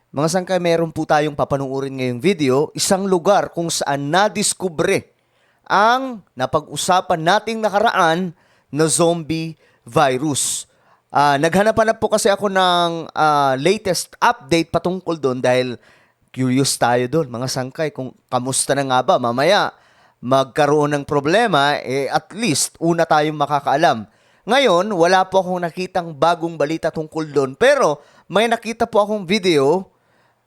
Mga sangkay, meron po tayong papanuorin ngayong video, isang lugar kung saan nadiskubre ang napag-usapan nating nakaraan na zombie virus. Naghanap-hanap po kasi ako ng latest update patungkol doon dahil curious tayo doon, mga sangkay, kung kamusta na nga ba mamaya magkaroon ng problema, at least una tayong makakaalam. Ngayon, wala po akong nakitang bagong balita tungkol doon, pero may nakita po akong video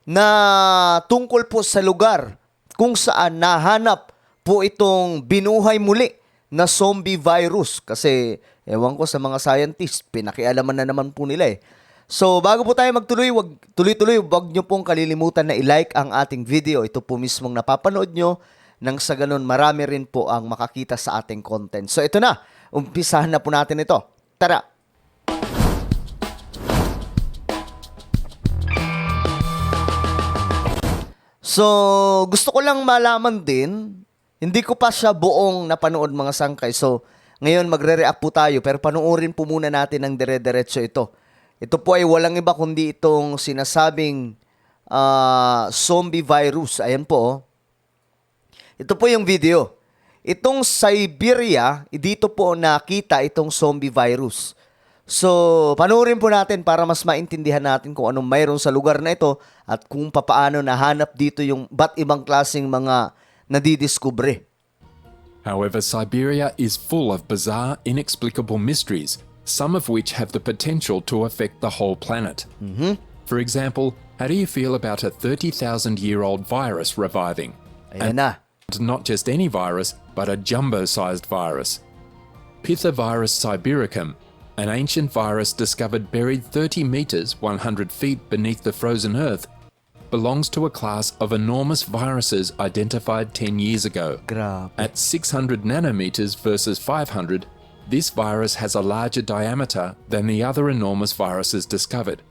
na tungkol po sa lugar kung saan nahanap po itong binuhay muli na zombie virus. Kasi ewan ko sa mga scientist, pinakialaman na naman po nila eh. So bago po tayo magtuloy, wag nyo pong kalilimutan na i-like ang ating video. Ito po mismong napapanood nyo, nang sa ganun marami rin po ang makakita sa ating content. So ito na, umpisahan na po natin ito. Tara! So, gusto ko lang malaman din, hindi ko pa siya buong napanood, mga sangkay. So, ngayon magre-react po tayo, pero panoorin po muna natin ng dire-diretso ito. Ito po ay walang iba kundi itong sinasabing zombie virus. Ayan po. Oh. Ito po yung video. Itong Siberia, dito po nakita itong zombie virus. So, panoorin po natin para mas maintindihan natin kung anong mayroon sa lugar na ito at kung papaano nahanap dito yung ba't ibang klaseng mga nadidiskubre. However, Siberia is full of bizarre, inexplicable mysteries, some of which have the potential to affect the whole planet. For example, how do you feel about a 30,000-year-old virus reviving? Ayan na. And not just any virus, but a jumbo-sized virus. Pithavirus sibericum, an ancient virus discovered buried 30 meters, 100 feet beneath the frozen earth, belongs to a class of enormous viruses identified 10 years ago. Grabe. At 600 nanometers versus 500, this virus has a larger diameter than the other enormous viruses discovered.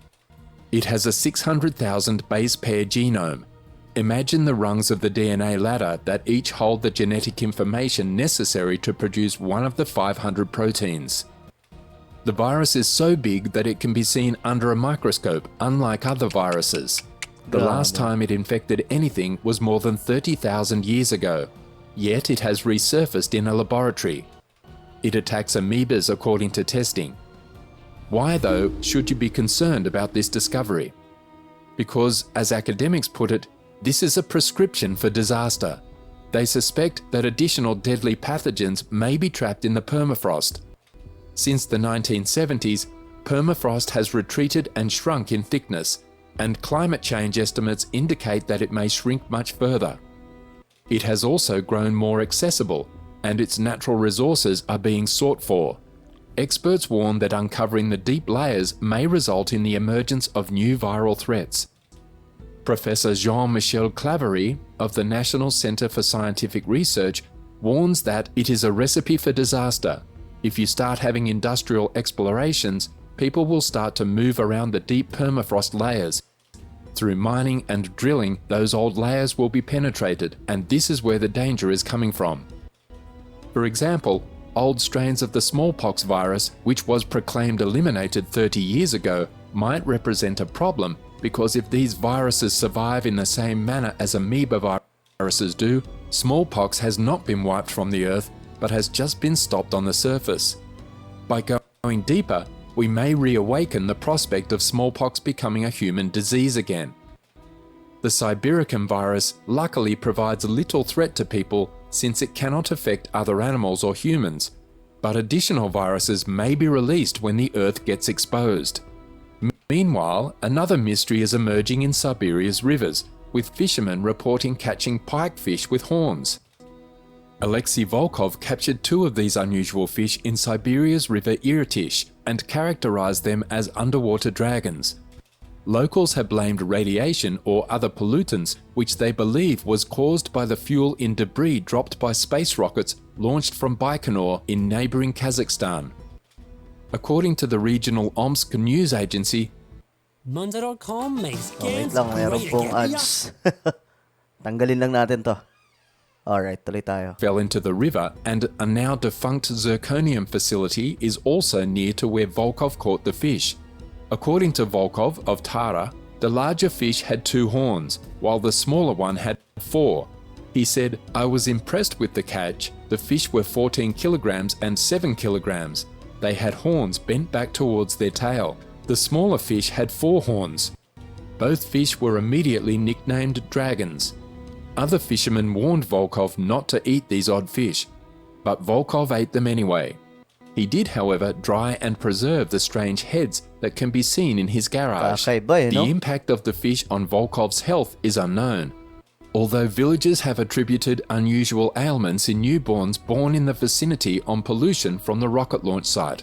It has a 600,000 base pair genome. Imagine the rungs of the DNA ladder that each hold the genetic information necessary to produce one of the 500 proteins. The virus is so big that it can be seen under a microscope, unlike other viruses. The last time it infected anything was more than 30,000 years ago, yet it has resurfaced in a laboratory. It attacks amoebas according to testing. Why, though, should you be concerned about this discovery? Because, as academics put it, this is a prescription for disaster. They suspect that additional deadly pathogens may be trapped in the permafrost. Since the 1970s, permafrost has retreated and shrunk in thickness, and climate change estimates indicate that it may shrink much further. It has also grown more accessible, and its natural resources are being sought for. Experts warn that uncovering the deep layers may result in the emergence of new viral threats. Professor Jean-Michel Claverie of the National Center for Scientific Research warns that it is a recipe for disaster. If you start having industrial explorations, people will start to move around the deep permafrost layers. Through mining and drilling, those old layers will be penetrated, and this is where the danger is coming from. For example, old strains of the smallpox virus, which was proclaimed eliminated 30 years ago, might represent a problem because if these viruses survive in the same manner as amoeba viruses do, smallpox has not been wiped from the earth, but has just been stopped on the surface. By going deeper, we may reawaken the prospect of smallpox becoming a human disease again. The Sibericum virus luckily provides little threat to people since it cannot affect other animals or humans, but additional viruses may be released when the Earth gets exposed. Meanwhile, another mystery is emerging in Siberia's rivers, with fishermen reporting catching pikefish with horns. Alexei Volkov captured 2 of these unusual fish in Siberia's river Irtysh and characterized them as underwater dragons. Locals have blamed radiation or other pollutants, which they believe was caused by the fuel in debris dropped by space rockets launched from Baikonur in neighboring Kazakhstan. According to the regional Omsk news agency, Monza.com makes Wait games lang, meron great pong again. ads. Tanggalin lang natin to. Alright, tuloy tayo. fell into the river, and a now defunct zirconium facility is also near to where Volkov caught the fish. According to Volkov of Tara, The larger fish had 2 horns, while the smaller one had 4. He said, "I was impressed with the catch. The fish were 14 kilograms and 7 kilograms. They had horns bent back towards their tail. The smaller fish had 4 horns. Both fish were immediately nicknamed dragons." Other fishermen warned Volkov not to eat these odd fish, but Volkov ate them anyway. He did, however, dry and preserve the strange heads that can be seen in his garage. Kakaiba, The no? impact of the fish on Volkov's health is unknown, although villagers have attributed unusual ailments in newborns born in the vicinity on pollution from the rocket launch site.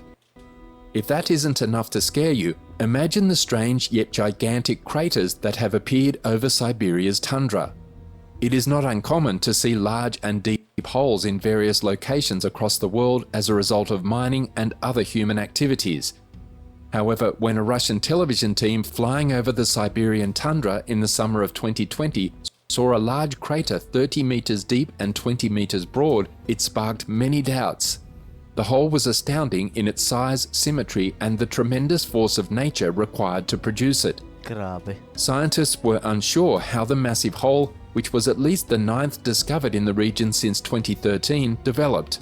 If that isn't enough to scare you, imagine the strange yet gigantic craters that have appeared over Siberia's tundra. It is not uncommon to see large and deep holes in various locations across the world as a result of mining and other human activities. However, when a Russian television team flying over the Siberian tundra in the summer of 2020 saw a large crater 30 meters deep and 20 meters broad, it sparked many doubts. The hole was astounding in its size, symmetry, and the tremendous force of nature required to produce it. Grabe. Scientists were unsure how the massive hole, which was at least the 9th discovered in the region since 2013, developed.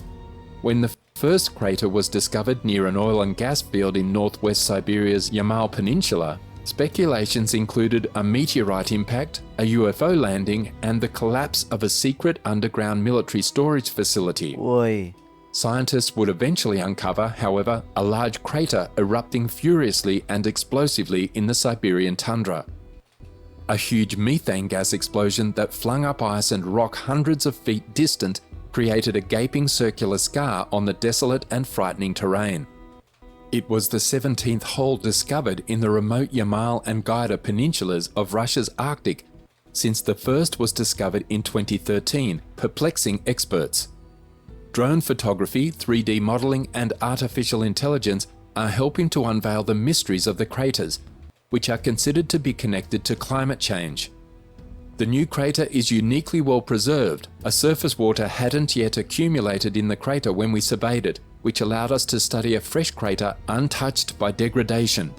When the first crater was discovered near an oil and gas field in northwest Siberia's Yamal Peninsula, speculations included a meteorite impact, a UFO landing, and the collapse of a secret underground military storage facility. Uy. Scientists would eventually uncover, however, a large crater erupting furiously and explosively in the Siberian tundra. A huge methane gas explosion that flung up ice and rock hundreds of feet distant created a gaping circular scar on the desolate and frightening terrain. It was the 17th hole discovered in the remote Yamal and Gaida peninsulas of Russia's Arctic since the first was discovered in 2013, perplexing experts. Drone photography, 3D modeling, and artificial intelligence are helping to unveil the mysteries of the craters, which are considered to be connected to climate change. The new crater is uniquely well preserved. A surface water hadn't yet accumulated in the crater when we surveyed it, which allowed us to study a fresh crater untouched by degradation.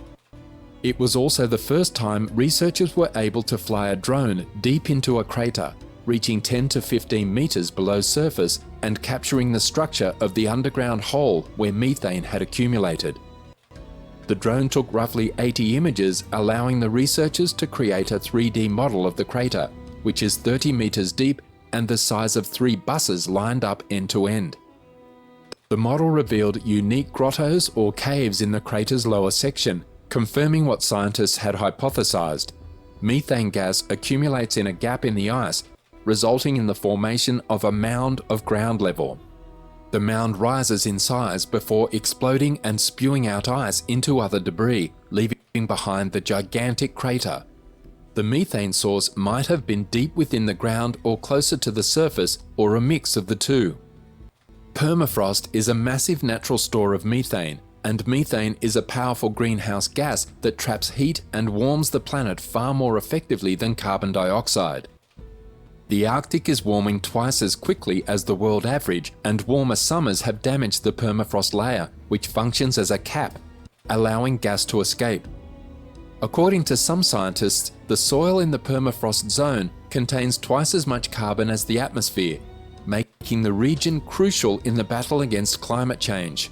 It was also the first time researchers were able to fly a drone deep into a crater, reaching 10 to 15 meters below surface and capturing the structure of the underground hole where methane had accumulated. The drone took roughly 80 images, allowing the researchers to create a 3D model of the crater, which is 30 meters deep and the size of 3 buses lined up end to end. The model revealed unique grottos or caves in the crater's lower section, confirming what scientists had hypothesized. Methane gas accumulates in a gap in the ice, resulting in the formation of a mound of ground level. The mound rises in size before exploding and spewing out ice into other debris, leaving behind the gigantic crater. The methane source might have been deep within the ground or closer to the surface, or a mix of the two. Permafrost is a massive natural store of methane, and methane is a powerful greenhouse gas that traps heat and warms the planet far more effectively than carbon dioxide. The Arctic is warming twice as quickly as the world average, and warmer summers have damaged the permafrost layer, which functions as a cap, allowing gas to escape. According to some scientists, the soil in the permafrost zone contains twice as much carbon as the atmosphere, making the region crucial in the battle against climate change.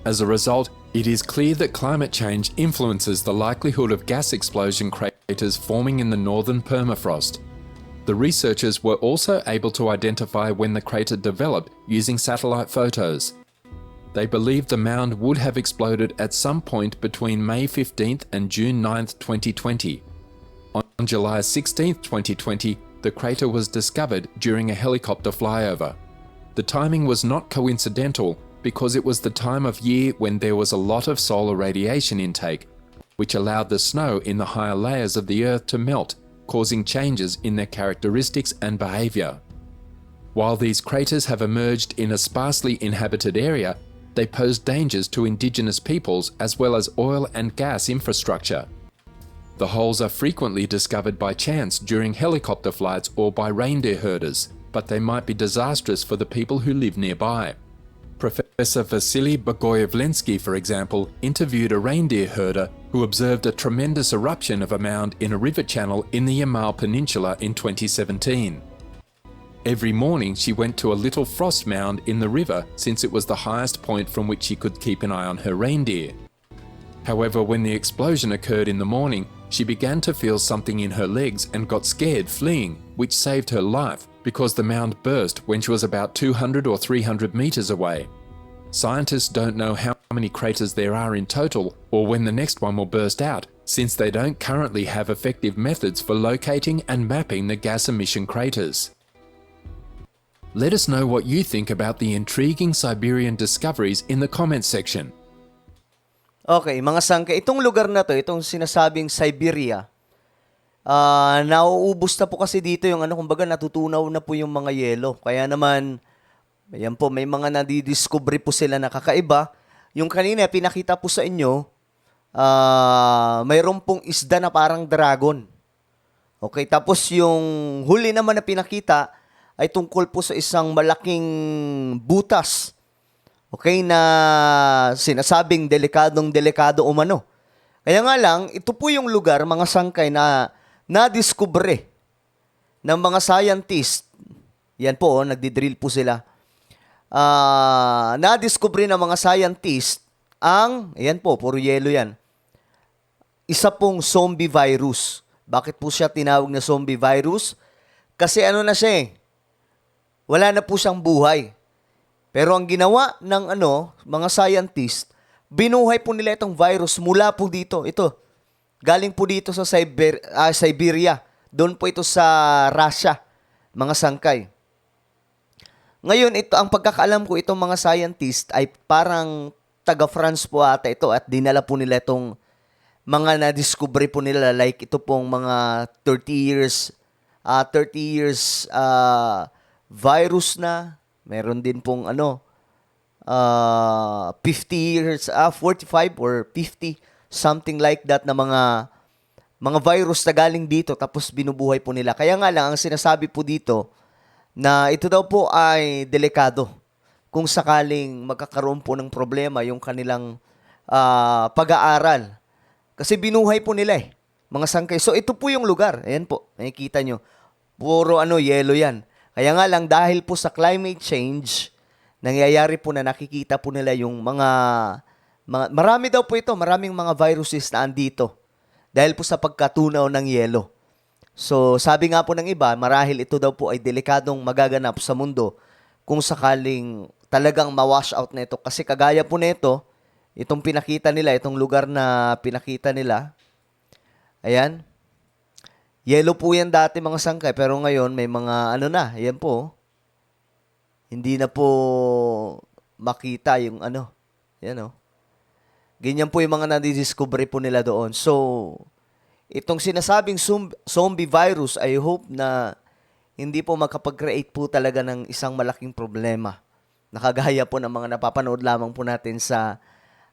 As a result, it is clear that climate change influences the likelihood of gas explosion craters forming in the northern permafrost. The researchers were also able to identify when the crater developed using satellite photos. They believe the mound would have exploded at some point between May 15th and June 9th, 2020. On July 16th, 2020, the crater was discovered during a helicopter flyover. The timing was not coincidental because it was the time of year when there was a lot of solar radiation intake, which allowed the snow in the higher layers of the Earth to melt, causing changes in their characteristics and behavior. While these craters have emerged in a sparsely inhabited area, they pose dangers to indigenous peoples as well as oil and gas infrastructure. The holes are frequently discovered by chance during helicopter flights or by reindeer herders, but they might be disastrous for the people who live nearby. Professor Vasily Bogoyevlensky, for example, interviewed a reindeer herder who observed a tremendous eruption of a mound in a river channel in the Yamal Peninsula in 2017. Every morning she went to a little frost mound in the river since it was the highest point from which she could keep an eye on her reindeer. However, when the explosion occurred in the morning, she began to feel something in her legs and got scared, fleeing, which saved her life because the mound burst when she was about 200 or 300 meters away. Scientists don't know how many craters there are in total or when the next one will burst out, since they don't currently have effective methods for locating and mapping the gas emission craters. Let us know what you think about the intriguing Siberian discoveries in the comments section. Okay, mga Sangkay, itong lugar na to, itong sinasabing Siberia, nauubos na po kasi dito yung kumbaga natutunaw na po yung mga yelo. Kaya naman, ayan po, may mga nadidiscovery po sila na kakaiba. Yung kanina, pinakita po sa inyo, mayroon pong isda na parang dragon. Okay, tapos yung huli naman na pinakita, ay tungkol po sa isang malaking butas. Okay, na sinasabing delikadong-delikado umano. Kaya nga lang, ito po yung lugar, mga Sangkay, na nadiskubre ng mga scientist. Yan po, nagdidrill po sila. Nadiskubre ng mga scientist ayan po, puro yelo yan, isa pong zombie virus. Bakit po siya tinawag na zombie virus? Kasi na siya wala na po siyang buhay. Pero ang ginawa ng mga scientist, binuhay po nila itong virus mula po dito. Ito, galing po dito sa Siberia. Doon po ito sa Russia, mga Sangkay. Ngayon, ito ang pagkakaalam ko, itong mga scientist ay parang taga-France po ata ito at dinala po nila itong mga na-discovery po nila like ito pong mga 30 years virus na. Meron din pong 50 years, 45 or 50, something like that na mga virus na galing dito tapos binubuhay po nila. Kaya nga lang, ang sinasabi po dito na ito daw po ay delikado kung sakaling magkakaroon po ng problema yung kanilang pag-aaral. Kasi binuhay po nila mga Sangkay. So ito po yung lugar. Ayan po, makikita nyo. Puro yelo yan. Kaya nga lang, dahil po sa climate change, nangyayari po na nakikita po nila yung marami daw po ito, maraming mga viruses na andito dahil po sa pagkatunaw ng yelo. So, sabi nga po ng iba, marahil ito daw po ay delikadong magaganap sa mundo kung sakaling talagang ma-wash out na ito. Kasi kagaya po nito, itong pinakita nila, itong lugar na pinakita nila, ayan, yellow po yan dati mga Sangkay, pero ngayon may mga yan po. Hindi na po makita yung yan Ganyan po yung mga nadidiscovery po nila doon. So, itong sinasabing zombie virus, I hope na hindi po makapag-create po talaga ng isang malaking problema. Nakagaya po ng mga napapanood lamang po natin sa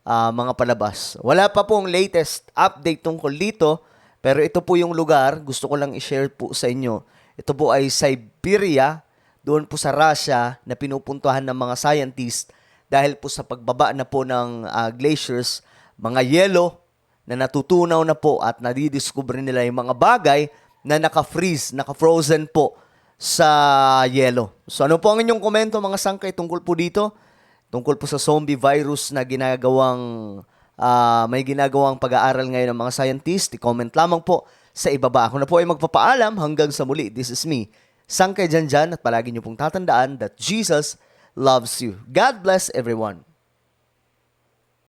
mga palabas. Wala pa pong latest update tungkol dito. Pero ito po yung lugar, gusto ko lang i-share po sa inyo. Ito po ay Siberia, doon po sa Russia, na pinupuntuhan ng mga scientists dahil po sa pagbaba na po ng glaciers, mga yelo na natutunaw na po at nadidiscover nila yung mga bagay na naka-freeze, naka-frozen po sa yelo. So ano po ang inyong komento mga Sangkay tungkol po dito? Tungkol po sa zombie virus na may ginagawang pag-aaral ngayon ng mga scientist. I-comment lamang po sa ibaba. Ako na po ay magpapaalam hanggang sa muli. This is me, Sangkay Janjan, at palagi niyo pong tatandaan that Jesus loves you. God bless everyone.